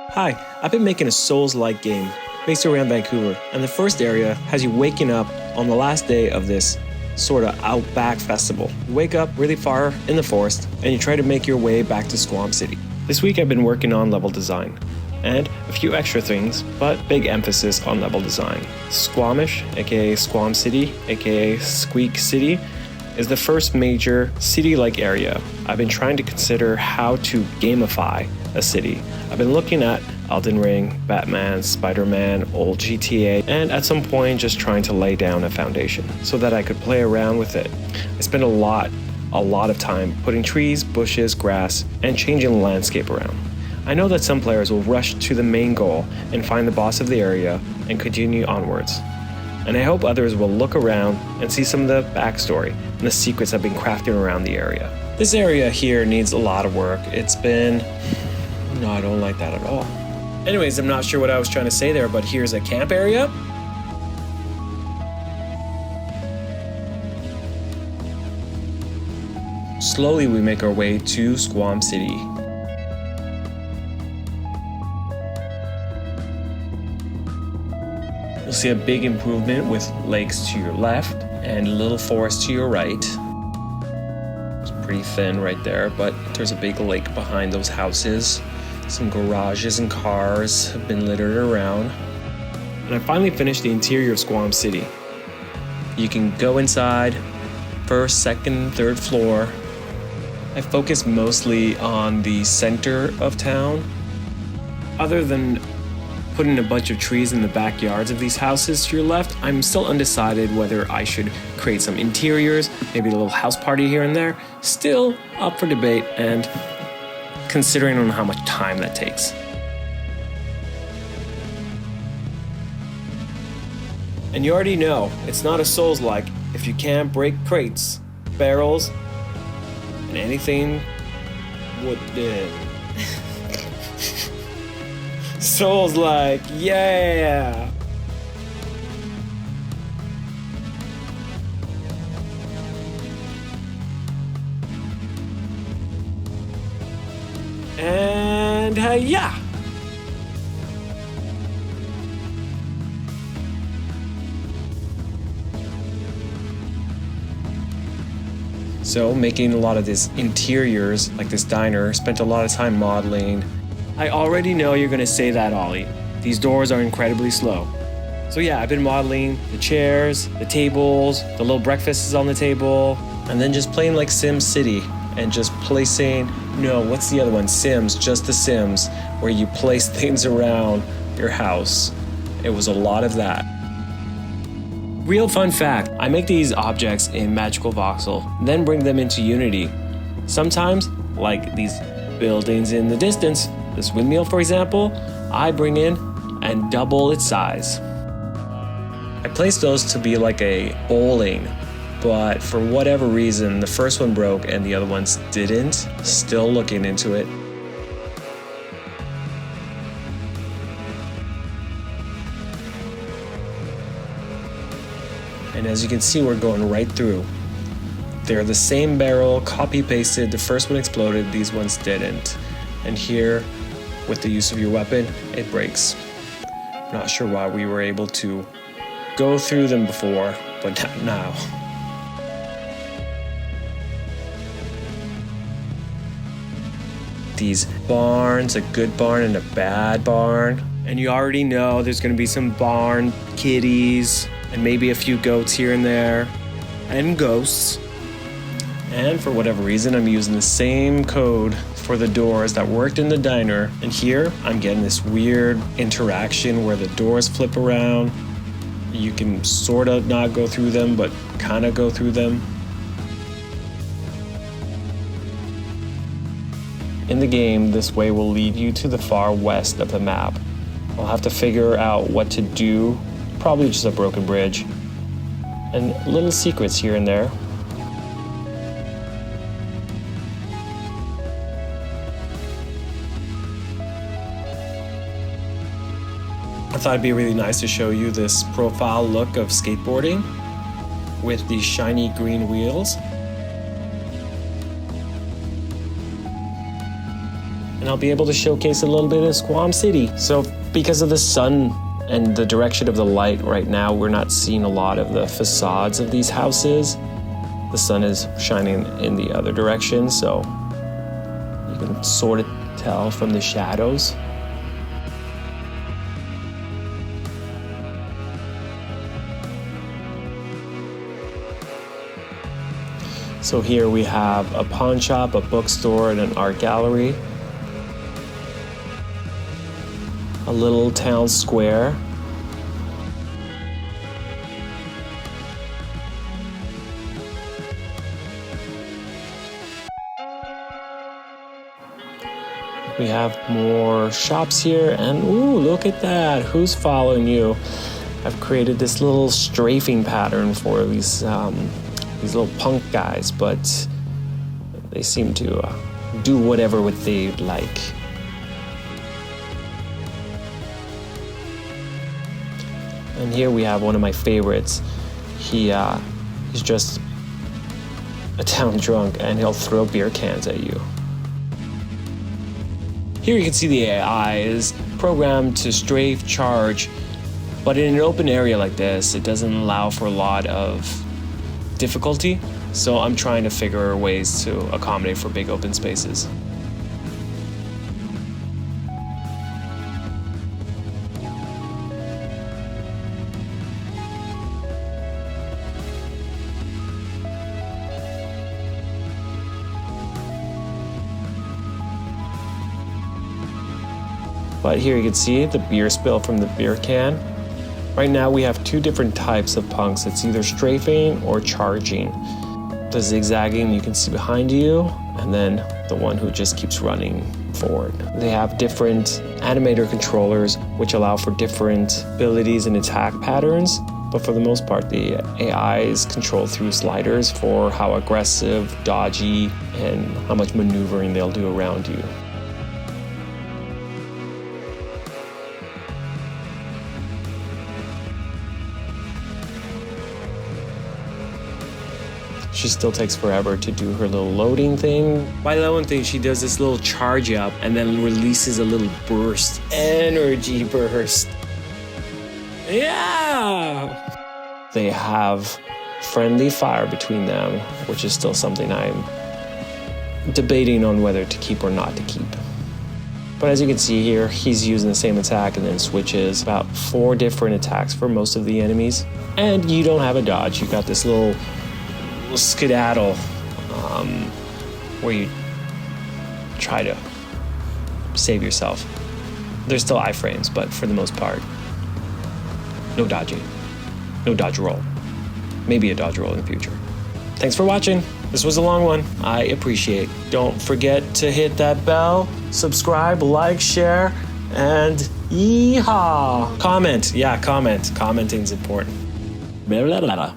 Hi, I've been making a Souls-like game based around Vancouver, and the first area has you waking up on the last day of this sort of outback festival. You wake up really far in the forest, and you try to make your way back to Squam City. This week I've been working on level design, and a few extra things, but big emphasis on level design. Squamish, aka Squam City, aka Squeak City, is the first major city-like area. I've been trying to consider how to gamify a city. I've been looking at Elden Ring, Batman, Spider-Man, old GTA, and at some point just trying to lay down a foundation so that I could play around with it. I spent a lot of time putting trees, bushes, grass, and changing the landscape around. I know that some players will rush to the main goal and find the boss of the area and continue onwards. And I hope others will look around and see some of the backstory and the secrets I've been crafting around the area. This area here needs a lot of work. No, I don't like that at all. Anyways, I'm not sure what I was trying to say there, but here's a camp area. Slowly we make our way to Squam City. You'll see a big improvement with lakes to your left and a little forest to your right. It's pretty thin right there, but there's a big lake behind those houses. Some garages and cars have been littered around. And I finally finished the interior of Squam City. You can go inside, first, second, third floor. I focus mostly on the center of town. Other than putting a bunch of trees in the backyards of these houses to your left, I'm still undecided whether I should create some interiors, maybe a little house party here and there. Still up for debate and considering on how much time that takes. And you already know, it's not a Souls-like if you can't break crates, barrels, and anything wooden. Souls-like, yeah! And yeah! So making a lot of these interiors, like this diner, spent a lot of time modeling. I already know you're gonna say that, Ollie. These doors are incredibly slow. So yeah, I've been modeling the chairs, the tables, the little breakfasts on the table, and then just playing like Sim City and just placing, what's the other one? Sims, just the Sims, where you place things around your house. It was a lot of that. Real fun fact, I make these objects in Magical Voxel, then bring them into Unity. Sometimes, like these buildings in the distance, this windmill for example, I bring in and double its size. I placed those to be like a bowling, but for whatever reason, the first one broke and the other ones didn't. Still looking into it. And as you can see, we're going right through. They're the same barrel, copy-pasted. The first one exploded, these ones didn't. And here, with the use of your weapon, it breaks. Not sure why we were able to go through them before, but not now. These barns, a good barn and a bad barn. And you already know there's gonna be some barn kitties and maybe a few goats here and there, and ghosts. And for whatever reason, I'm using the same code for the doors that worked in the diner. And here, I'm getting this weird interaction where the doors flip around. You can sort of not go through them, but kind of go through them. In the game, this way will lead you to the far west of the map. I'll have to figure out what to do, probably just a broken bridge, and little secrets here and there. I thought it'd be really nice to show you this profile look of skateboarding with these shiny green wheels. And I'll be able to showcase a little bit of Squam City. So because of the sun and the direction of the light right now, we're not seeing a lot of the facades of these houses. The sun is shining in the other direction, so you can sort of tell from the shadows. So here we have a pawn shop, a bookstore, and an art gallery. A little town square. We have more shops here, and ooh, look at that. Who's following you? I've created this little strafing pattern for these little punk guys, but they seem to do whatever they like. And here we have one of my favorites. He's just a town drunk, and he'll throw beer cans at you. Here you can see the AI is programmed to strafe charge, but in an open area like this, it doesn't allow for a lot of difficulty. So I'm trying to figure ways to accommodate for big open spaces. But here you can see the beer spill from the beer can. Right now we have two different types of punks. It's either strafing or charging. The zigzagging you can see behind you, and then the one who just keeps running forward. They have different animator controllers which allow for different abilities and attack patterns. But for the most part, the AI is controlled through sliders for how aggressive, dodgy, and how much maneuvering they'll do around you. She still takes forever to do her little loading thing. By loading thing, she does this little charge up and then releases a little burst, energy burst. Yeah! They have friendly fire between them, which is still something I'm debating on whether to keep or not to keep. But as you can see here, he's using the same attack and then switches about 4 different attacks for most of the enemies. And you don't have a dodge. You got this little skedaddle where you try to save yourself. There's still iframes, but for the most part, no dodging, no dodge roll. Maybe a dodge roll in the future. Thanks for watching. This was a long one. I appreciate. Don't forget to hit that bell, subscribe, like, share, and yeehaw. Comment. Yeah, comment. Commenting's important. Blah, blah, blah.